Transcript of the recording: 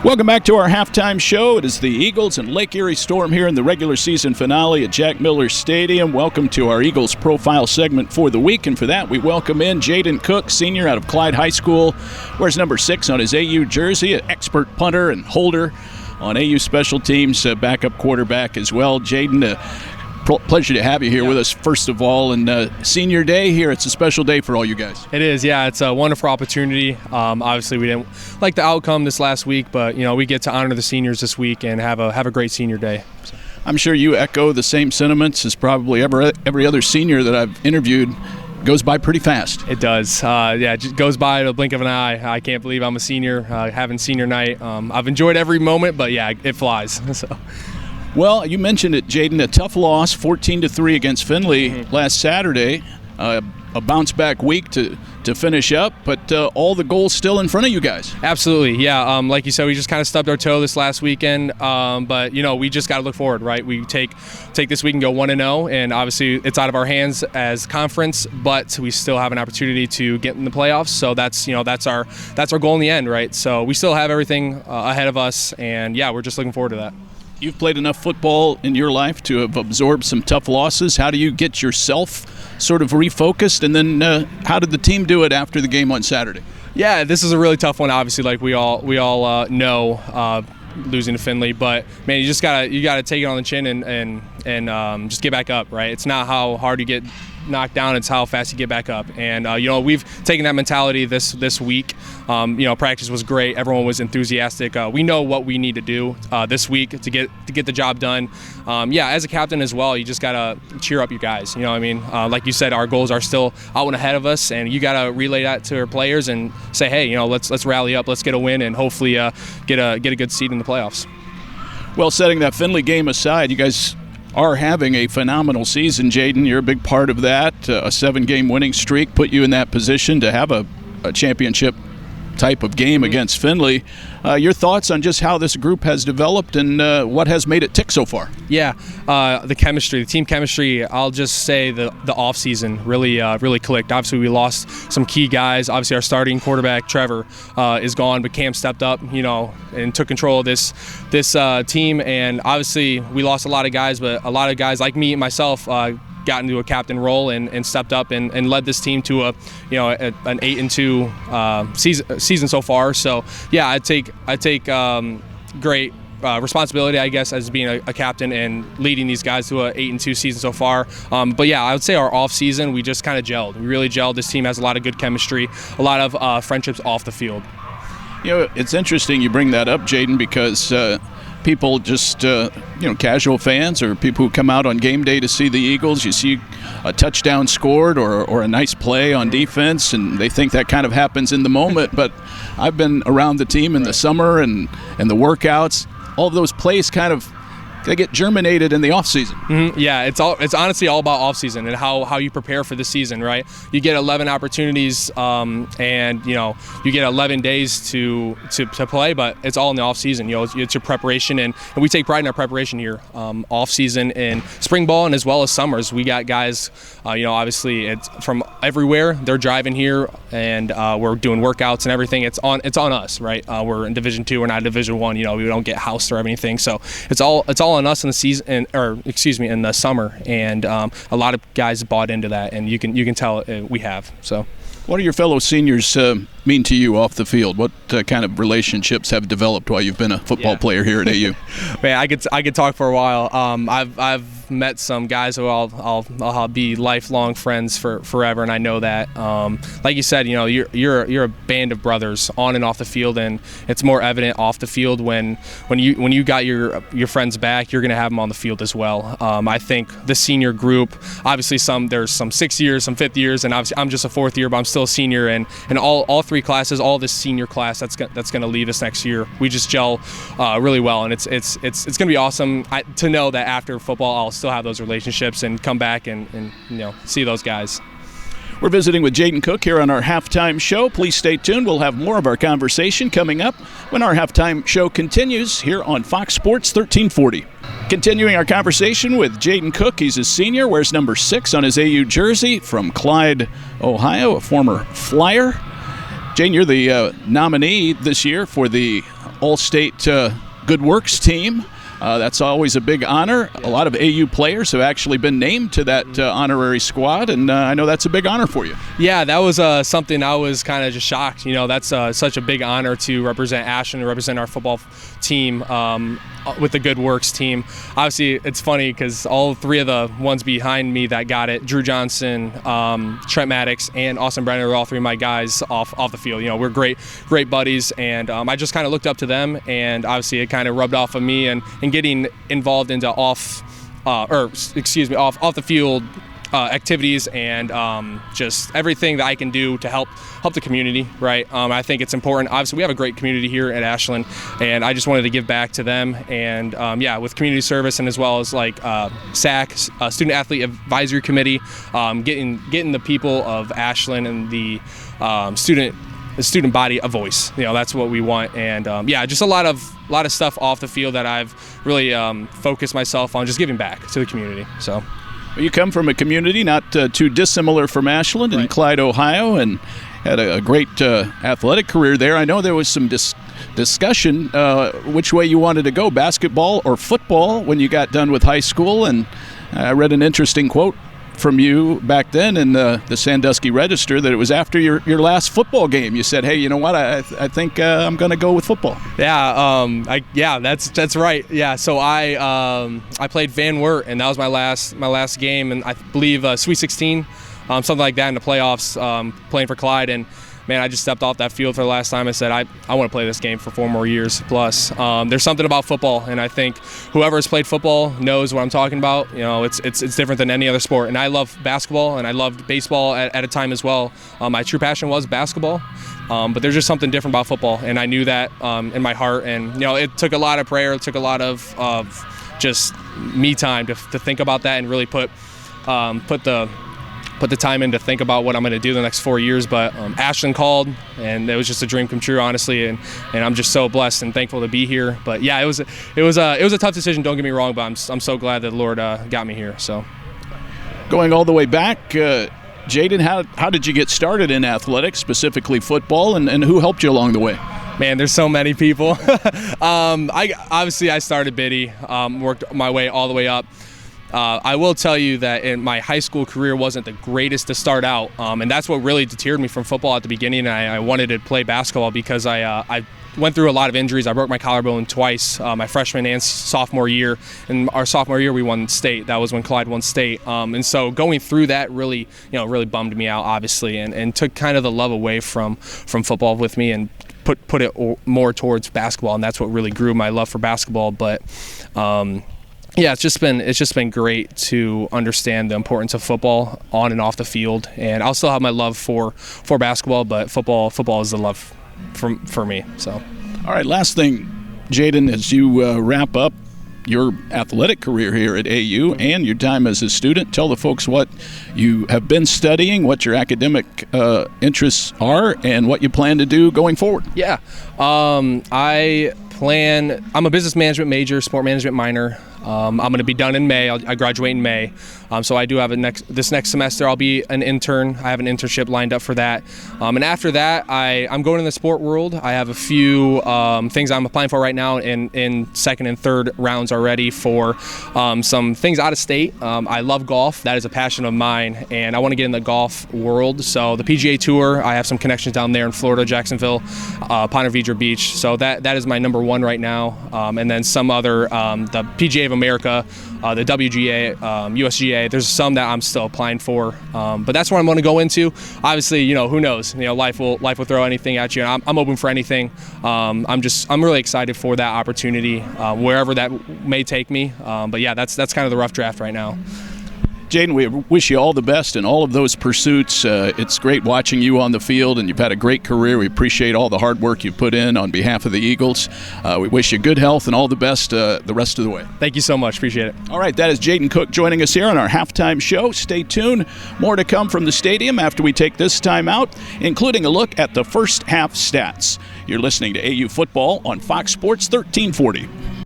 Welcome back to our halftime show. It is the Eagles and Lake Erie Storm here in the regular season finale at Jack Miller Stadium. Welcome to our Eagles profile segment for the week, and for that we welcome in Jaden Cook, senior out of Clyde High School. Wears number 6 on his AU jersey, an expert punter and holder on AU special teams, backup quarterback as well. Jaden, pleasure to have you here with us, first of all. And senior day here, it's a special day for all you guys. It is, yeah. It's a wonderful opportunity. Obviously, we didn't like the outcome this last week, but we get to honor the seniors this week and have a great senior day. So. I'm sure you echo the same sentiments as probably every other senior that I've interviewed. Goes by pretty fast. It does. It just goes by in a blink of an eye. I can't believe I'm a senior, having senior night. I've enjoyed every moment, but yeah, it flies. So. Well, you mentioned it, Jaden, a tough loss, 14-3 against Findlay last Saturday. A bounce-back week to finish up, but all the goals still in front of you guys. Absolutely, yeah. Like you said, we just kind of stubbed our toe this last weekend, but we just got to look forward, right? We take this week and go 1-0, and obviously it's out of our hands as conference, but we still have an opportunity to get in the playoffs. So that's our goal in the end, right? So we still have everything ahead of us, and yeah, we're just looking forward to that. You've played enough football in your life to have absorbed some tough losses. How do you get yourself sort of refocused? And then how did the team do it after the game on Saturday? Yeah, this is a really tough one, obviously, like we all know, losing to Findlay. But, man, you gotta take it on the chin and just get back up, right? It's not how hard you get knocked down, it's how fast you get back up. And we've taken that mentality this week. Practice was great, everyone was enthusiastic. We know what we need to do this week to get the job done. As a captain as well, you just gotta cheer up your guys, you know what I mean? Like you said, our goals are still out and ahead of us, and you gotta relay that to our players and say, hey, let's rally up, let's get a win, and hopefully get a good seed in the playoffs. Well, setting that Findlay game aside, you guys are having a phenomenal season, Jaden. You're a big part of that. A 7-game winning streak put you in that position to have a championship type of game against Findlay. Your thoughts on just how this group has developed and what has made it tick so far? Yeah, the team chemistry, I'll just say the offseason really clicked. Obviously, we lost some key guys. Obviously, our starting quarterback, Trevor, is gone, but Cam stepped up, and took control of this team. And obviously, we lost a lot of guys, but a lot of guys like me and myself got into a captain role and stepped up and led this team to an 8-2 season so far. So yeah, I take great responsibility, I guess, as being a captain and leading these guys to an 8-2 season so far. But yeah, I would say our off season, we just kind of gelled. We really gelled. This team has a lot of good chemistry, a lot of friendships off the field. It's interesting you bring that up, Jaden, because people just, casual fans or people who come out on game day to see the Eagles, you see a touchdown scored or a nice play on defense, and they think that kind of happens in the moment. But I've been around the team in the summer and the workouts. All of those plays they get germinated in the off season. Mm-hmm. Yeah, it's honestly all about off season and how you prepare for the season, right? You get 11 opportunities, and you get 11 days to play, but it's all in the off season. It's your preparation, and we take pride in our preparation here, off season and spring ball, and as well as summers. We got guys, obviously it's from everywhere. They're driving here, and we're doing workouts and everything. It's on us, right? We're in Division II, we're not Division I. We don't get housed or anything, so it's all on us in the season, in the summer, and a lot of guys bought into that, and you can tell we have. So, what do your fellow seniors mean to you off the field? What kind of relationships have developed while you've been a football player here at AU? Man, I could talk for a while. I've met some guys who I'll be lifelong friends for forever, and I know that. Like you said, you're a band of brothers on and off the field, and it's more evident off the field when you got your friends back, you're gonna have them on the field as well. I think the senior group, obviously there's some 6th years, some 5th years, and obviously I'm just a 4th year, but I'm still a senior, and all 3 classes, all this senior class that's gonna leave us next year, we just gel really well, and it's gonna be awesome to know that after football I'll still have those relationships and come back and see those guys. We're visiting with Jaden Cook here on our halftime show. Please stay tuned. We'll have more of our conversation coming up when our halftime show continues here on Fox Sports 1340. Continuing our conversation with Jaden Cook. He's a senior, wears number 6 on his AU jersey, from Clyde, Ohio, a former Flyer. Jaden, you're the nominee this year for the All-State Good Works team. That's always a big honor. A lot of AU players have actually been named to that honorary squad, and I know that's a big honor for you. Yeah, that was something I was kind of just shocked. That's such a big honor to represent Ashland and represent our football team with the Good Works team. Obviously, it's funny because all three of the ones behind me that got it, Drew Johnson, Trent Maddox, and Austin Brenner, are all three of my guys off the field. We're great buddies, and I just kind of looked up to them, and obviously it kind of rubbed off of me and getting involved into off the field activities and just everything that I can do to help the community, right? I think it's important. Obviously, we have a great community here at Ashland, and I just wanted to give back to them. And with community service and as well as like SAC, Student Athlete Advisory Committee, getting the people of Ashland and the student body a voice. That's what we want. And just a lot of stuff off the field that I've really focused myself on, just giving back to the community. So. You come from a community not too dissimilar from Ashland, right, in Clyde, Ohio, and had a great athletic career there. I know there was some discussion which way you wanted to go, basketball or football, when you got done with high school. And I read an interesting quote from you back then in the Sandusky Register that it was after your last football game. You said, hey, you know what, I think I'm going to go with football. Yeah, that's right. Yeah, so I played Van Wert, and that was my last game, and I believe Sweet 16, something like that in the playoffs, playing for Clyde. And man, I just stepped off that field for the last time. I said, I want to play this game for 4 more years plus. There's something about football, and I think whoever has played football knows what I'm talking about. It's different than any other sport. And I love basketball, and I loved baseball at a time as well. My true passion was basketball, but there's just something different about football, and I knew that in my heart. And it took a lot of prayer, it took a lot of just me time to think about that and really put the time in to think about what I'm going to do the next 4 years. But Ashland called, and it was just a dream come true, honestly, and I'm just so blessed and thankful to be here. But yeah, it was a tough decision, don't get me wrong, but I'm so glad that the Lord got me here. So going all the way back, Jaden, how did you get started in athletics, specifically football, and who helped you along the way? Man, there's so many people. I started Biddy, worked my way all the way up. I will tell you that in my high school career wasn't the greatest to start out, and that's what really deterred me from football at the beginning. I wanted to play basketball because I went through a lot of injuries. I broke my collarbone twice, my freshman and sophomore year. In our sophomore year, we won state. That was when Clyde won state. And so going through that really bummed me out, obviously, and took kind of the love away from football with me and put it more towards basketball, and that's what really grew my love for basketball. But yeah, it's just been great to understand the importance of football on and off the field, and I'll still have my love for basketball, but football is the love for me. So, all right, last thing, Jaden, as you wrap up your athletic career here at AU and your time as a student, tell the folks what you have been studying, what your academic interests are, and what you plan to do going forward. Yeah, I'm a business management major, sport management minor. I'm going to be done in May. I graduate in May. So I do have this next semester I'll be an intern. I have an internship lined up for that. And after that, I'm going in the sport world. I have a few things I'm applying for right now in second and third rounds already for some things out of state. I love golf. That is a passion of mine, and I want to get in the golf world. So the PGA Tour, I have some connections down there in Florida, Jacksonville, Ponte Vedra Beach. So that is my number one right now. And then some other, the PGA of America, the WGA, USGA. There's some that I'm still applying for, but that's what I'm going to go into. Obviously, who knows? Life will throw anything at you, and I'm open for anything. I'm really excited for that opportunity, wherever that may take me. But yeah, that's kind of the rough draft right now. Jaden, we wish you all the best in all of those pursuits. It's great watching you on the field, and you've had a great career. We appreciate all the hard work you've put in on behalf of the Eagles. We wish you good health and all the best the rest of the way. Thank you so much. Appreciate it. All right, that is Jaden Cook joining us here on our halftime show. Stay tuned. More to come from the stadium after we take this time out, including a look at the first half stats. You're listening to AU Football on Fox Sports 1340.